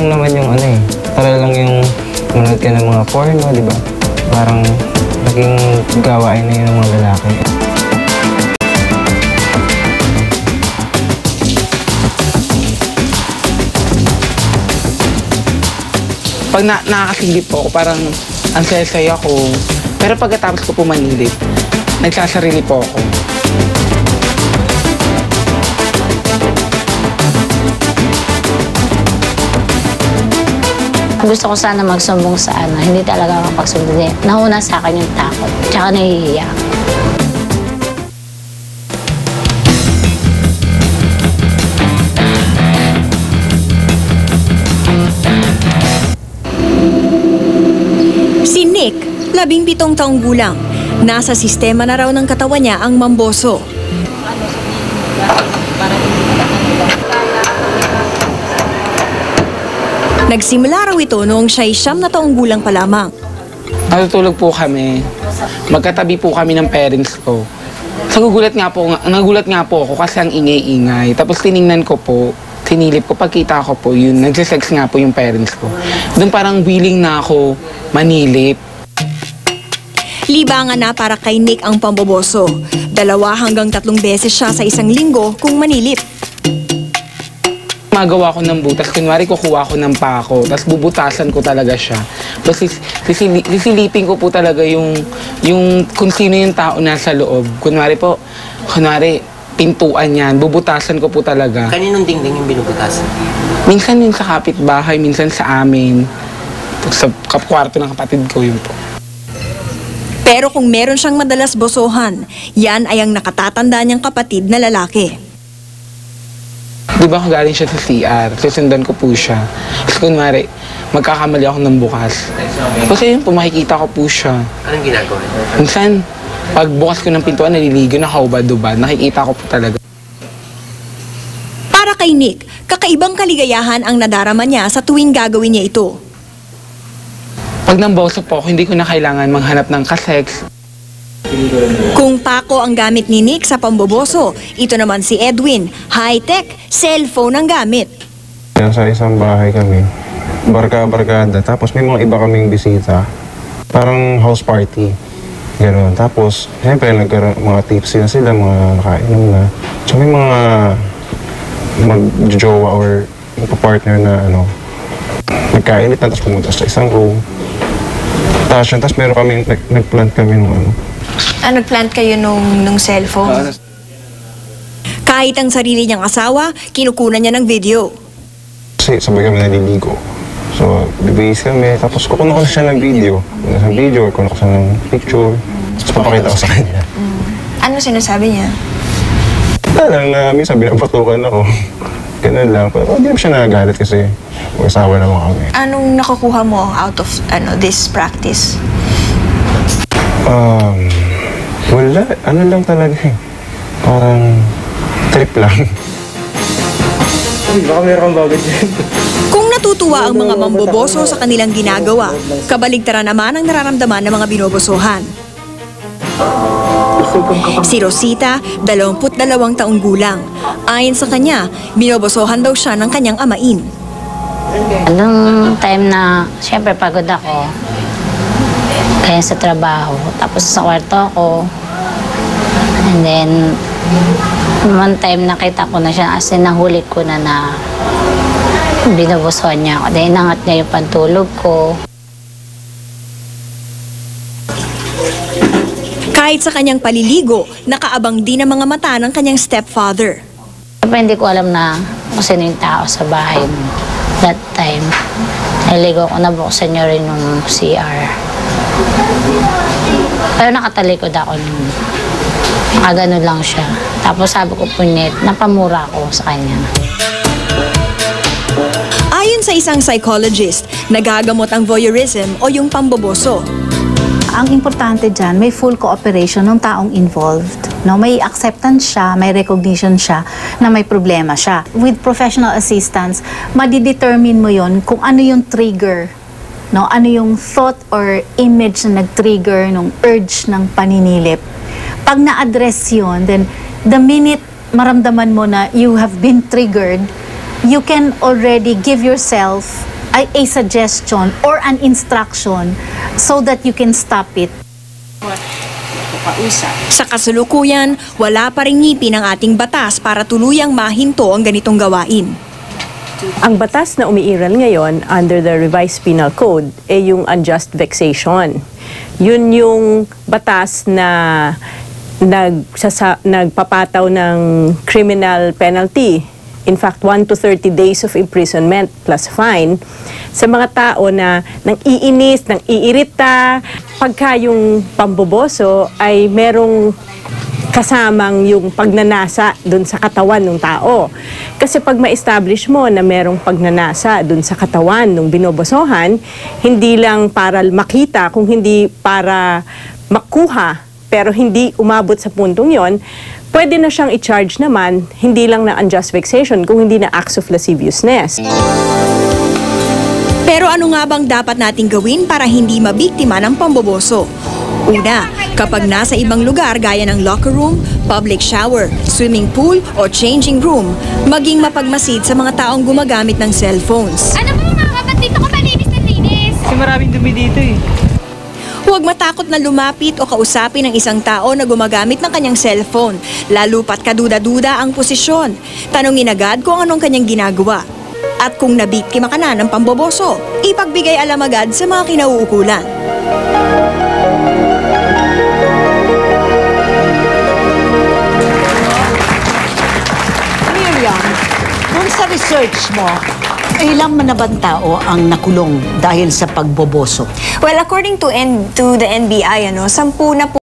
lang naman yung ano eh. Para lang yung manood ka ng mga porno, di ba? Parang naging gawain na yun ng mga lalaki. Pag nakakasilip po ako, parang ang saya-saya ko. Pero pagkatapos ko po manilip, nagsasarili po ako. Gusto ko sana magsumbong sa ano, hindi talaga makapagsumbong. Nauna sa akin yung takot, tsaka nahihiya. Si Nick, 17 taong gulang. Nasa sistema na raw ng katawan niya ang mamboso. Nagsimula raw ito noong siya'y 9 na taong gulang pa lamang. Natutulog po kami. Magkatabi po kami ng parents ko. Nagugulat nga po ako kasi ang ingay-ingay. Tapos tiningnan ko po, sinilip ko, pagkita ko po yun, nagsisex nga po yung parents ko. Doon parang willing na ako manilip. Libangan na para kay Nick ang pamboboso. 2 hanggang 3 beses siya sa isang linggo kung manilip. Magawa ko ng butas, kunwari kukuha ko ng pako, tapos bubutasan ko talaga siya. Tapos sisilipin ko po talaga yung kung sino yung tao nasa loob. Kunwari pintuan yan, bubutasan ko po talaga. Kaninong dingding yung binubutasan? Minsan yun sa kapitbahay, minsan sa amin. Sa kwarto ng kapatid ko yun po. Pero kung meron siyang madalas bosohan, yan ay ang nakatatanda niyang kapatid na lalaki. Di ba kung galing siya sa CR, susundan ko po siya. Tapos kunwari, magkakamali ako ng bukas. Kasi yun po, makikita ko po siya. Anong ginagawa? Minsan, pag bukas ko ng pintuan, naliligo na kaubad-ubad. Nakikita ko po talaga. Para kay Nick, kakaibang kaligayahan ang nadarama niya sa tuwing gagawin niya ito. Pag namboso po ako, hindi ko na kailangan maghanap ng kasex. Kung pako ang gamit ni Nick sa pamboboso, ito naman si Edwin, high-tech, cellphone ang gamit. Sa isang bahay kami, barka-barkada, tapos may mga iba kaming bisita. Parang house party. Ganoon. Tapos, siyempre, nagkaroon mga tipsy na sila, mga nakainom na. So, may mga mag-jowa or partner na nagkainit na, tapos pumunta sa isang room. Tapos meron kami, nag-plant kami nung Nag-plant kayo nung cellphone? Kahit ang sarili niyang asawa, kinukunan niya ng video. Kasi sabay kami naliligo. So, bibihis kami, tapos kukunan ko na siya ng video. Kukunan sa video, kukunan ko siya ng picture. Tapos papakita ko sa kanya. Ano sinasabi niya? Wala lang na minsan binabatukan ako. Ganun lang. Pero hindi naman siya nagagalit kasi may asawa naman kami. Anong nakukuha mo out of this practice? Wala. Ano lang talaga eh. Parang trip lang. Baka meron kang bagay dyan. Kung natutuwa ang mga mamboboso sa kanilang ginagawa, kabaligtaran naman ang nararamdaman ng mga binobosohan. Si Rosita, 22 taong gulang. Ayon sa kanya, binobosohan daw siya ng kanyang amain. Nung time na, syempre pagod ako, kaya sa trabaho, tapos sa kwarto ako, and then, one time nakita ko na siya, as in nahuli ko na binobosohan niya ako. Dahil inangat niya yung pantulog ko. Kahit sa kanyang paliligo, nakaabang din ang mga mata ng kanyang stepfather. Siyempre hindi ko alam na kung sino yung tao sa bahay mo. That time, naligo ko, nabuksan niya rin yung CR. Pero nakatalikod ako nung ganun lang siya. Tapos sabi ko, punyet, napamura ako sa kanya. Ayon sa isang psychologist, nagagamot ang voyeurism o yung pamboboso. Ang importante dyan, may full cooperation ng taong involved. No? May acceptance siya, may recognition siya na may problema siya. With professional assistance, madidetermine mo yon kung ano yung trigger. No? Ano yung thought or image na nag-trigger ng urge ng paninilip. Pag na-address yun, then the minute maramdaman mo na you have been triggered, you can already give yourself a suggestion or an instruction so that you can stop it. Sa kasalukuyan, wala pa ring ngipin ang ating batas para tuluyang mahinto ang ganitong gawain. Ang batas na umiiral ngayon under the revised penal code ay yung unjust vexation. Yun yung batas na nagpapataw ng criminal penalty. In fact, 1 to 30 days of imprisonment plus fine sa mga tao na nang iinis, nang iirita. Pagka yung pamboboso ay merong kasamang yung pagnanasa dun sa katawan ng tao. Kasi pag ma-establish mo na merong pagnanasa dun sa katawan ng binobosohan, hindi lang para makita, kung hindi para makuha, pero hindi umabot sa puntong yon, pwede na siyang i-charge naman, hindi lang na unjust vexation, kung hindi na acts of lasciviousness. Pero ano nga bang dapat nating gawin para hindi mabiktima ng pamboboso? Una, kapag nasa ibang lugar gaya ng locker room, public shower, swimming pool o changing room, maging mapagmasid sa mga taong gumagamit ng cellphones. Ano mo mga kapatid, dito ko malinis na linis? Kasi maraming dumi dito eh. Huwag matakot na lumapit o kausapin ang isang tao na gumagamit ng kanyang cellphone, lalo pat kaduda-duda ang posisyon. Tanungin agad kung anong kanyang ginagawa. At kung nabiktima ka na ng pamboboso, ipagbigay alam agad sa mga kinauukulan. Miriam, dun sa research mo, ilang manabang tao ang nakulong dahil sa pagboboso? Well, according to the NBI, 10 na po